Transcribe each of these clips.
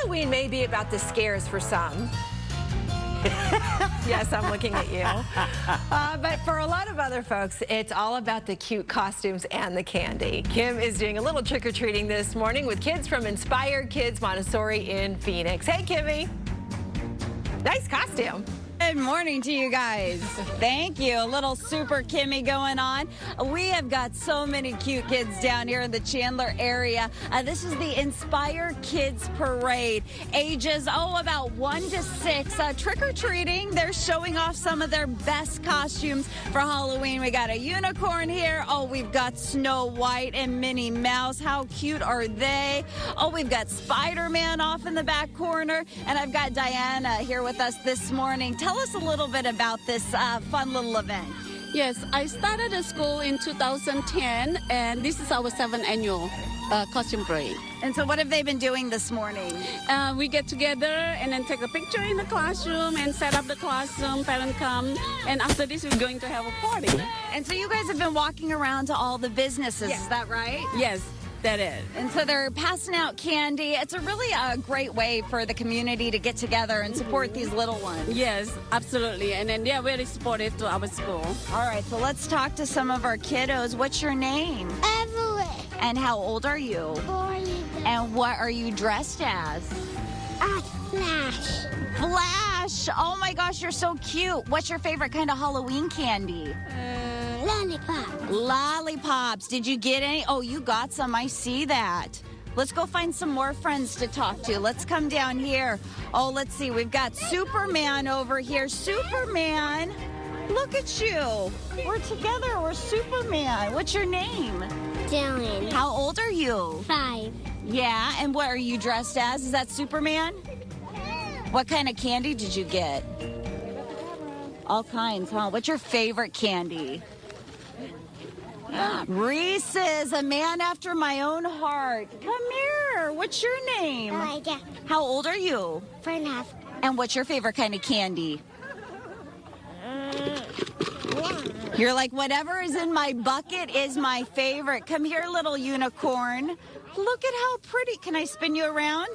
Halloween may be about the scares for some. Yes, I'm looking at you. But for a lot of other folks, it's all about the cute costumes and the candy. Kim is doing a little trick-or-treating this morning with kids from Inspired Kids Montessori in Phoenix. Hey, Kimmy. Nice costume. Good morning to you guys. Thank you. A little Super Kimmy going on. We have got so many cute kids down here in the Chandler area. This is the Inspire Kids Parade. Ages, about 1 to 6. Trick-or-treating. They're showing off some of their best costumes for Halloween. We got a unicorn here. We've got Snow White and Minnie Mouse. How cute are they? We've got Spider-Man off in the back corner. And I've got Diana here with us this morning. Tell us a little bit about this fun little event. Yes, I started a school in 2010, and this is our 7th annual costume parade. And so what have they been doing this morning? We get together and then take a picture in the classroom and set up the classroom, parents come, and after this we're going to have a party. And so you guys have been walking around to all the businesses, Yes. Is that right? Yes, that is. And so they're passing out candy. It's a really great way for the community to get together and support these little ones. Yes, absolutely, and then they are very supportive to our school. All right, so let's talk to some of our kiddos. What's your name? Evelyn. And how old are you? 4 years. And what are you dressed as? Flash. Flash! Oh my gosh, you're so cute. What's your favorite kind of Halloween candy? Lollipop. Lollipops. Did you get any? Oh, you got some. I see that. Let's go find some more friends to talk to. Let's come down here. Let's see. We've got Superman over here. Superman, look at you. We're together. We're Superman. What's your name? Dylan. How old are you? 5. Yeah, and what are you dressed as? Is that Superman? What kind of candy did you get? All kinds, huh? What's your favorite candy? Reese's, a man after my own heart. Come here. What's your name? Elijah. How old are you? 4.5. And what's your favorite kind of candy? You're like, whatever is in my bucket is my favorite. Come here, little unicorn. Look at how pretty. Can I spin you around?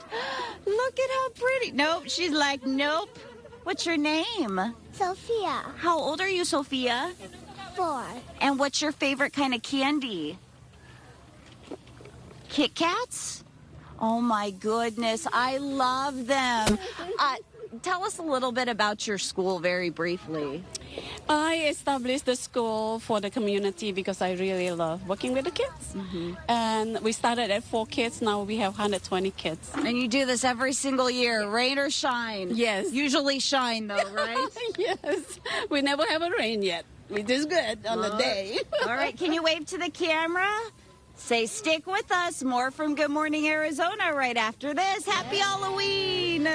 Look at how pretty. Nope. She's like, nope. What's your name? Sophia. How old are you, Sophia? 4. And what's your favorite kind of candy? Kit Kats? Oh my goodness, I love them. Tell us a little bit about your school very briefly. I established the school for the community because I really love working with the kids. And we started at 4 kids, now we have 120 kids. And you do this every single year, rain or shine? Yes. Usually shine though, right? Yes, we never have a rain yet, which is good on the day. All right, can you wave to the camera? Say, stick with us. More from Good Morning Arizona right after this. Happy Halloween.